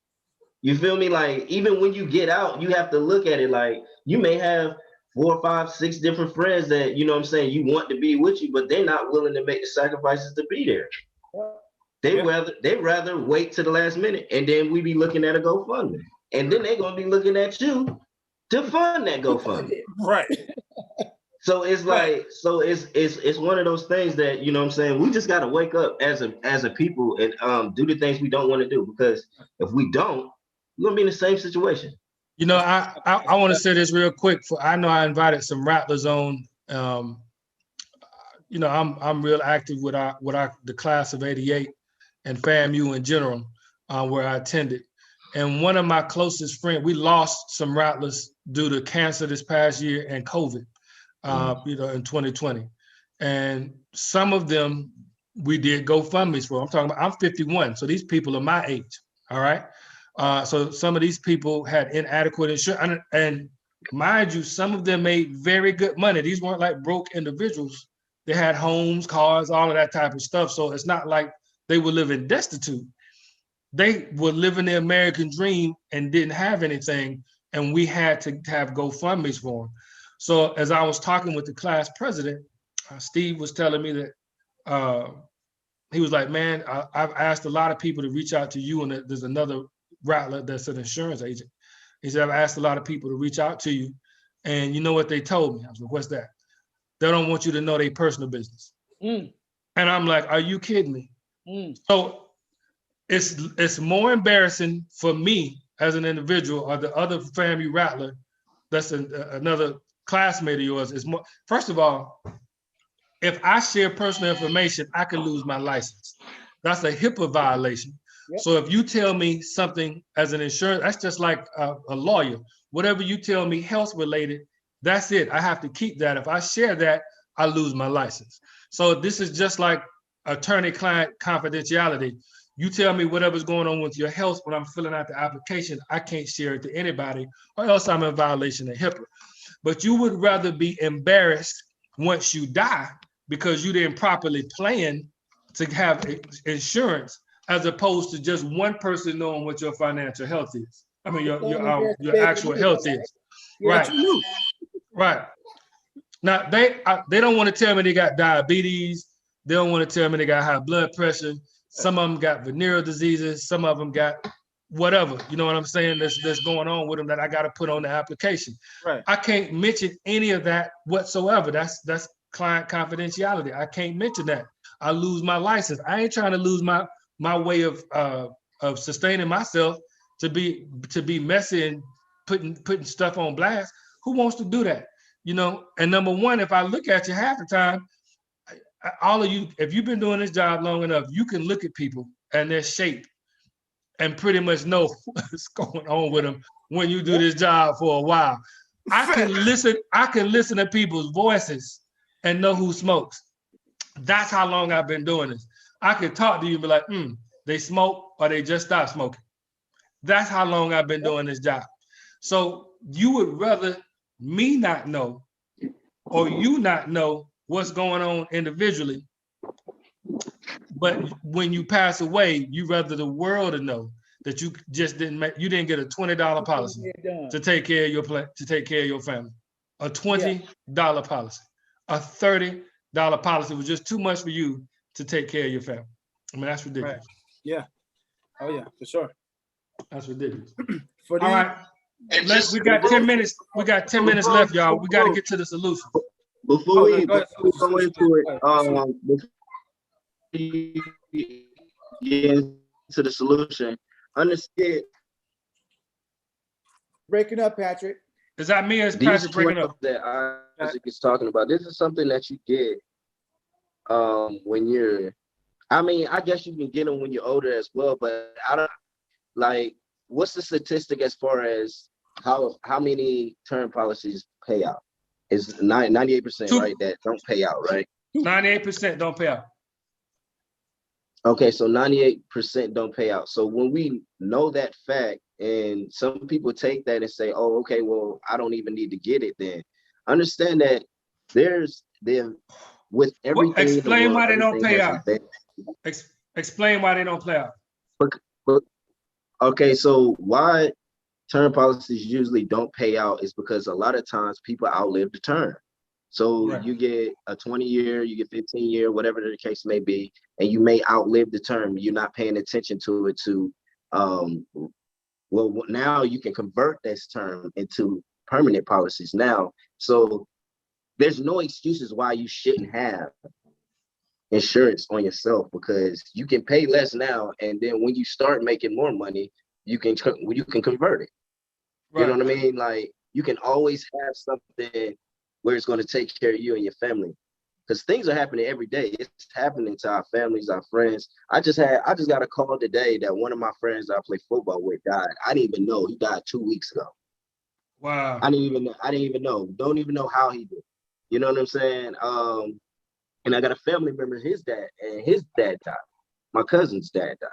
You feel me? Like, even when you get out, you have to look at it like you may have 4, 5, 6 different friends that, you know what I'm saying, you want to be with you, but they're not willing to make the sacrifices to be there. They'd rather wait to the last minute, and then we be looking at a GoFundMe. And then they're gonna be looking at you to fund that GoFundMe. Right. So it's like, so it's one of those things that, you know what I'm saying, we just gotta wake up as a people and do the things we don't want to do, because if we don't, we're gonna be in the same situation. You know, I want to say this real quick. I know I invited some rattlers on. You know, I'm real active with the class of '88 and FAMU in general, where I attended. And one of my closest friends, we lost some rattlers due to cancer this past year and COVID, you know, in 2020. And some of them we did GoFundMes for. I'm 51, so these people are my age. All right. So some of these people had inadequate insurance, and mind you, some of them made very good money. These weren't like broke individuals. They had homes, cars, all of that type of stuff. So it's not like they were living destitute. They were living the American dream and didn't have anything, and we had to have GoFundMes for them. So as I was talking with the class president, Steve was telling me that he was like, man, I've asked a lot of people to reach out to you, and there's another rattler that's an insurance agent. He said, I've asked a lot of people to reach out to you, and you know what they told me? I was like, what's that? They don't want you to know their personal business. And I'm like, are you kidding me? So it's more embarrassing for me as an individual, or the other family rattler that's another classmate of yours. Is more, first of all, if I share personal information, I could lose my license. That's a HIPAA violation. Yep. So if you tell me something as an insurance, that's just like a lawyer. Whatever you tell me health related, that's it. I have to keep that. If I share that, I lose my license. So this is just like attorney-client confidentiality. You tell me whatever's going on with your health when I'm filling out the application, I can't share it to anybody, or else I'm in violation of HIPAA. But you would rather be embarrassed once you die because you didn't properly plan to have insurance, as opposed to just one person knowing what your financial health is. I mean, your actual health is. Right. Right. Now, they don't want to tell me they got diabetes. They don't want to tell me they got high blood pressure. Some of them got venereal diseases. Some of them got whatever, you know what I'm saying, that's going on with them that I got to put on the application. Right. I can't mention any of that whatsoever. That's client confidentiality. I can't mention that. I lose my license. I ain't trying to lose my way of sustaining myself to be messy and putting stuff on blast. Who wants to do that? You know, and number one, if I look at you half the time, all of you, if you've been doing this job long enough, you can look at people and their shape and pretty much know what's going on with them when you do this job for a while. I can listen to people's voices and know who smokes. That's how long I've been doing this. I could talk to you and be like, they smoke or they just stopped smoking. That's how long I've been doing this job. So you would rather me not know or you not know what's going on individually. But when you pass away, you rather the world to know that you just didn't get a $20 policy to take care of your family. A $20 policy. A $30 policy was just too much for you to take care of your family. I mean, that's ridiculous. Right. Yeah. Oh yeah, for sure. That's ridiculous. For All right. We got 10 minutes. We got 10 minutes left, y'all. We got to get to the solution. Before we go into it, get into the solution, understand. Breaking up, Patrick. Is that me or is Patrick breaking up? That Isaac is talking about. This is something that you get when you're, I mean, I guess you can get them when you're older as well, but I don't, like, what's the statistic as far as how many term policies pay out? It's 98%, right? That don't pay out, right? 98% don't pay out. Okay, so 98% don't pay out. So when we know that fact, and some people take that and say, oh, okay, well, I don't even need to get it then. Understand that with everything. Explain why they don't pay out. Explain why they don't pay out. Okay, so why term policies usually don't pay out is because a lot of times people outlive the term. So you get a 20-year, you get 15-year, whatever the case may be, and you may outlive the term. You're not paying attention to it well, now you can convert this term into permanent policies now. So there's no excuses why you shouldn't have insurance on yourself, because you can pay less now, and then when you start making more money, you can convert it. Right. You know what I mean? Like, you can always have something where it's going to take care of you and your family, because things are happening every day. It's happening to our families, our friends. I just got a call today that one of my friends I play football with died. I didn't even know. He died 2 weeks ago. Wow. I didn't even know. Don't even know how he did. You know what I'm saying? And I got a family member, his dad died. My cousin's dad died.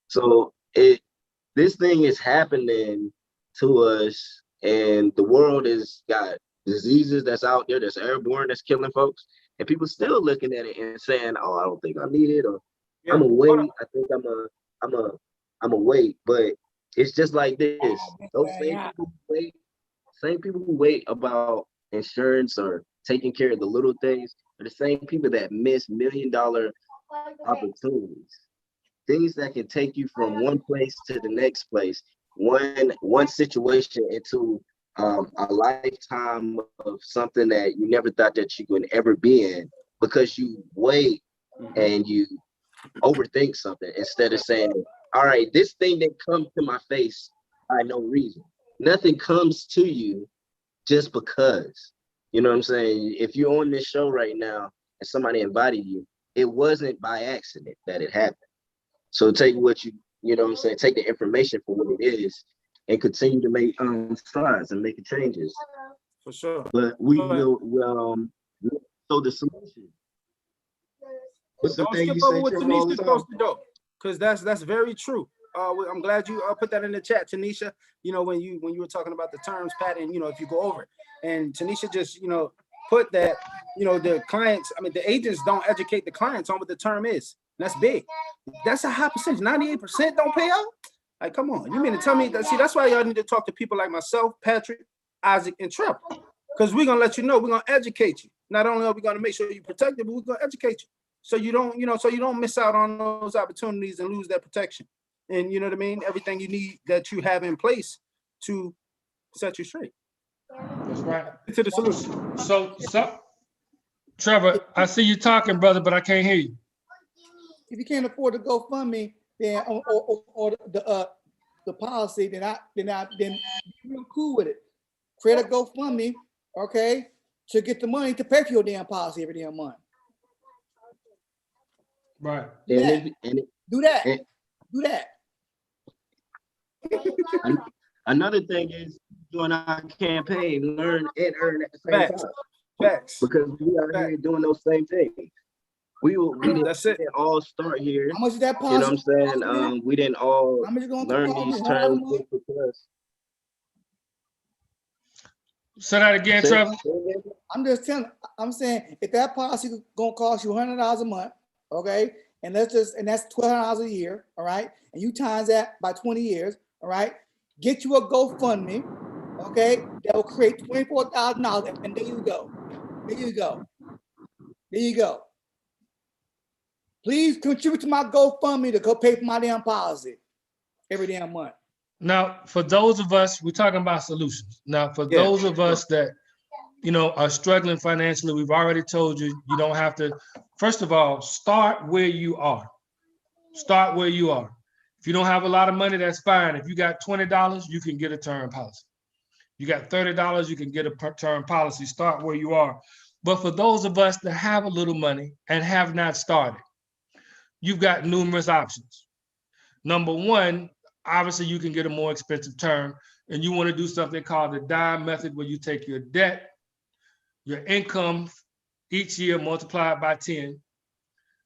So this thing is happening to us, and the world has got diseases that's out there, that's airborne, that's killing folks, and people still looking at it and saying, "Oh, I don't think I need it," or "I'm gonna wait. I think I'm a wait." But it's just like this. Those same people who wait about insurance or taking care of the little things are the same people that miss $1 million opportunities. Things that can take you from one place to the next place, one situation into a lifetime of something that you never thought that you would ever be in, because you wait and you overthink something instead of saying, all right, this thing that comes to my face by no reason. Nothing comes to you just because. You know what I'm saying? If you're on this show right now and somebody invited you, it wasn't by accident that it happened. So take what you know what I'm saying, take the information for what it is and continue to make strides and make changes. For sure. But we will so the solution. What's the thing you say, what Tanisha's supposed to do? Because that's very true. I'm glad you put that in the chat, Tanisha. You know, when you were talking about the terms, Pat, and if you go over it, and Tanisha just put that the clients, I mean the agents don't educate the clients on what the term is. And that's big. That's a high percentage. 98% don't pay out. Like, come on, you mean to tell me that? See, that's why y'all need to talk to people like myself, Patrick, Isaac, and Trevor, because we're gonna let you know, we're gonna educate you. Not only are we gonna make sure you're protected, but we're gonna educate you so you don't miss out on those opportunities and lose that protection. And you know what I mean? Everything you need that you have in place to set you straight. That's right. To the solution. So Trevor, I see you talking, brother, but I can't hear you. If you can't afford to GoFundMe, then or the policy, then you're cool with it. Create a GoFundMe, okay, to get the money to pay for your damn policy every damn month. Right. Do that. Another thing is, join our campaign, learn and earn at the same Facts. time. Facts. Because we are here doing those same things. We That's it. didn't all start here. How much is that You know policy? what I'm saying? We didn't all How much is going to learn cost these you? $100 a terms month? just because. Say that again, Trevor. I'm just telling. I'm saying if that policy gonna cost you $100 a month, okay, and that's $1,200 a year, all right, and you times that by 20 years, all right, get you a GoFundMe, okay, that will create $24,000, and there you go, there you go, there you go. Please contribute to my GoFundMe to go pay for my damn policy every damn month. Now, for those of us, we're talking about solutions. Now, for Yeah. those of us that, are struggling financially, we've already told you, you don't have to, first of all, start where you are. Start where you are. If you don't have a lot of money, that's fine. If you got $20, you can get a term policy. You got $30, you can get a term policy. Start where you are. But for those of us that have a little money and have not started, you've got numerous options. Number one, obviously you can get a more expensive term, and you want to do something called the dime method, where you take your debt, your income each year, multiply it by 10.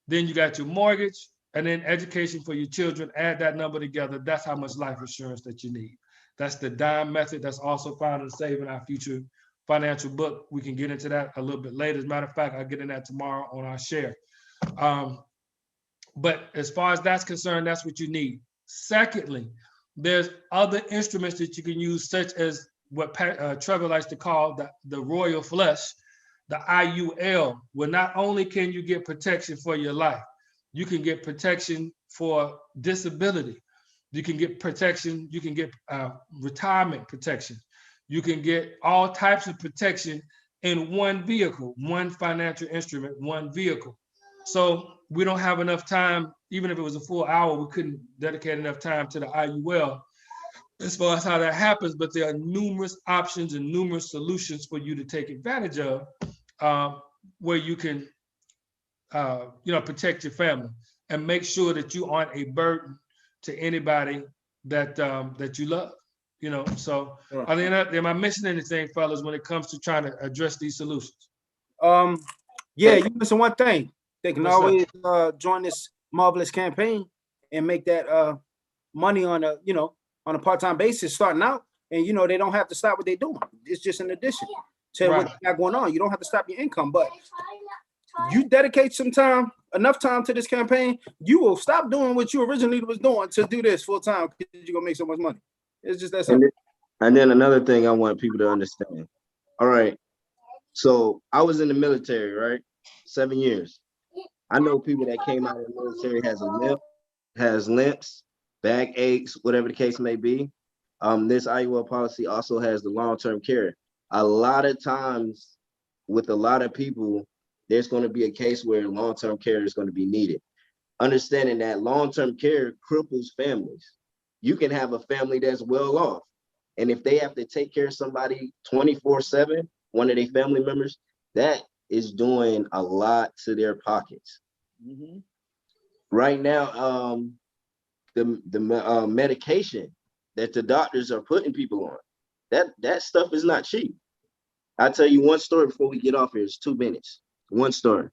Then you got your mortgage, and then education for your children. Add that number together. That's how much life insurance that you need. That's the dime method. That's also found in Saving Our Future financial book. We can get into that a little bit later. As a matter of fact, I'll get into that tomorrow on our share. But as far as that's concerned, that's what you need. Secondly, there's other instruments that you can use, such as what Trevor likes to call the royal flush, the IUL, where not only can you get protection for your life, you can get protection for disability. You can get protection, you can get retirement protection. You can get all types of protection in one vehicle, one financial instrument, one vehicle. So we don't have enough time, even if it was a full hour, we couldn't dedicate enough time to the IUL as far as how that happens, but there are numerous options and numerous solutions for you to take advantage of, where you can protect your family and make sure that you aren't a burden to anybody that you love. So am I missing anything, fellas, when it comes to trying to address these solutions? Yeah, you missing one thing. They can What's always join this marvelous campaign and make that money on a part-time basis starting out, and they don't have to stop what they're doing. It's just an addition to what they got going on. You don't have to stop your income, but you dedicate enough time to this campaign, you will stop doing what you originally was doing to do this full time, because you're gonna make so much money. It's just that simple. And then another thing I want people to understand. All right. So I was in the military, right? 7 years. I know people that came out of the military has limps, back aches, whatever the case may be. This IUL policy also has the long-term care. A lot of times with a lot of people, there's going to be a case where long-term care is going to be needed. Understanding that long-term care cripples families. You can have a family that's well off, and if they have to take care of somebody 24/7, one of their family members, that is doing a lot to their pockets. Mm-hmm. Right now, the medication that the doctors are putting people on, that stuff is not cheap. I'll tell you one story before we get off here. It's 2 minutes. One story.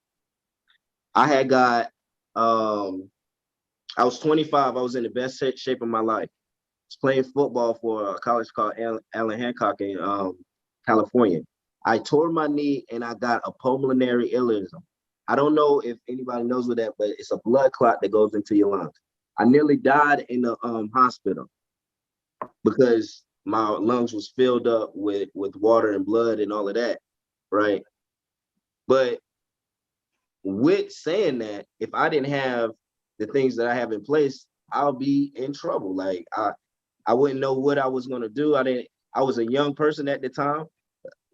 I had got, I was 25. I was in the best shape of my life. I was playing football for a college called Allen Hancock in California. I tore my knee and I got a pulmonary embolism. I don't know if anybody knows what that, but it's a blood clot that goes into your lungs. I nearly died in the hospital because my lungs was filled up with water and blood and all of that, right? But with saying that, if I didn't have the things that I have in place, I'll be in trouble. Like I wouldn't know what I was gonna do. I was a young person at the time.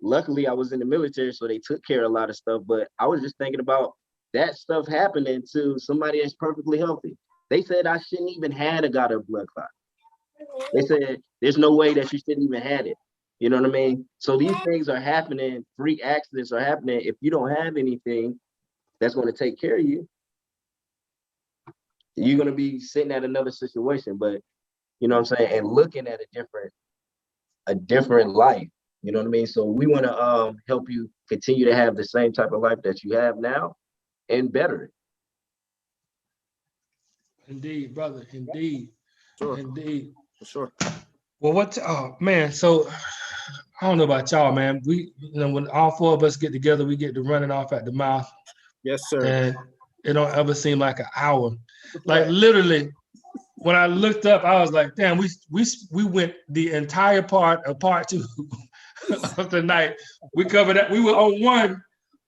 Luckily, I was in the military, so they took care of a lot of stuff, but I was just thinking about that stuff happening to somebody that's perfectly healthy. They said I shouldn't even got a blood clot. They said there's no way that you shouldn't even had it. You know what I mean? So these things are happening, freak accidents are happening. If you don't have anything that's going to take care of you, you're going to be sitting at another situation. But you know what I'm saying? And looking at it different, a different life. You know what I mean? So we want to help you continue to have the same type of life that you have now and better it. Indeed, brother. Indeed. Sure. Indeed. For sure. Well, oh man, so I don't know about y'all, man. When all four of us get together, we get to running off at the mouth, Yes, sir. and it don't ever seem like an hour. Like literally, when I looked up, I was like, damn, we went the entire part of part 2 of the night. We covered that. We were on 1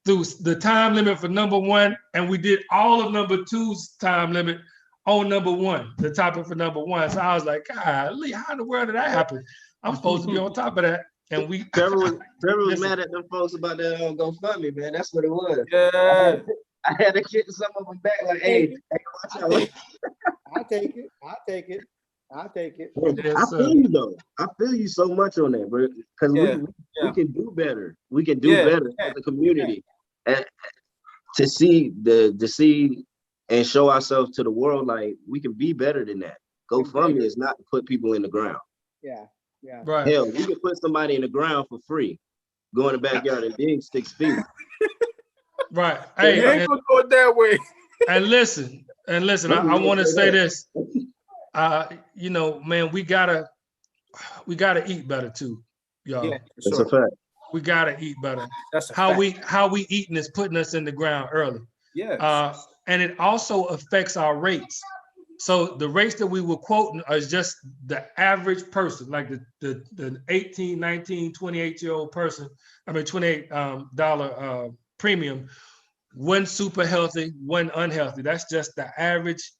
through the time limit for number 1, and we did all of number 2's time limit on number 1, the topic for number 1. So I was like, golly, how in the world did that happen? I'm supposed to be on top of that. And we Trevor was mad at them folks about that GoFundMe, man. That's what it was. Yeah. I had to get some of them back, like, hey, watch out. I'll take it. I'll take it. I'll take it. Yes, I feel you though. I feel you so much on that, bro. Because we can do better. We can do better as a community, and to see and show ourselves to the world like we can be better than that. GoFundMe is not to put people in the ground. Yeah, yeah. right. Hell, we can put somebody in the ground for free, go in the backyard and dig 6 feet. Right. You ain't gonna go it that way. And listen, I want to say this. You know, man, we gotta eat better too, y'all. Yeah, That's a fact. We gotta eat better. That's a How fact. we eating is putting us in the ground early. Yeah. And it also affects our rates. So the rates that we were quoting are just the average person, like the 18, 19, 28-year-old person, $28 premium, one super healthy, one unhealthy. That's just the average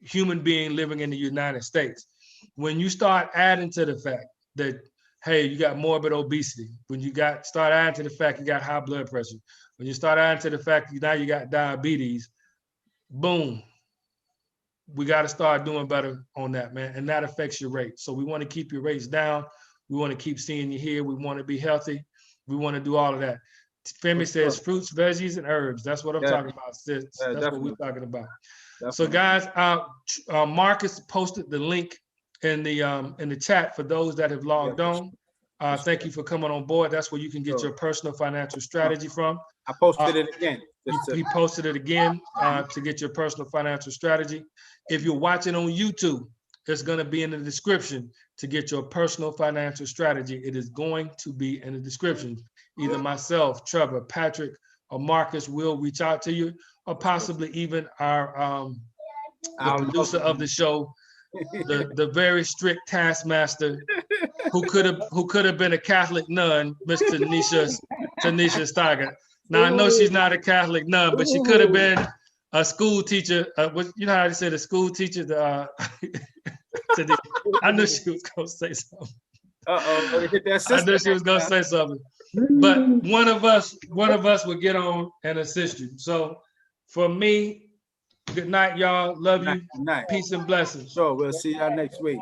human being living in the United States. When you start adding to the fact that, hey, you got morbid obesity, when you start adding to the fact you got high blood pressure, when you start adding to the fact now you got diabetes, boom, we got to start doing better on that, man. And that affects your rate. So we want to keep your rates down. We want to keep seeing you here. We want to be healthy. We want to do all of that. Femi says fruits, veggies, and herbs. That's what I'm talking about, sis. That's what we're talking about. Definitely. So guys, Marcus posted the link in the chat for those that have logged on. Thank you for coming on board. That's where you can get your personal financial strategy from. I posted it again. He posted it again to get your personal financial strategy. If you're watching on YouTube, it's going to be in the description to get your personal financial strategy. It is going to be in the description. Either myself, Trevor, Patrick, or Marcus will reach out to you, or possibly even our the producer of the show, the very strict taskmaster who could have been a Catholic nun, Miss Tanisha Steiger. Now I know she's not a Catholic nun, but she could have been a school teacher. You know how they say the school teacher. I knew she was gonna say something. I knew she was gonna say something. But one of us will get on and assist you. So for me, good night, y'all. Love you. Good night. Peace and blessings. Sure, we'll see y'all next week.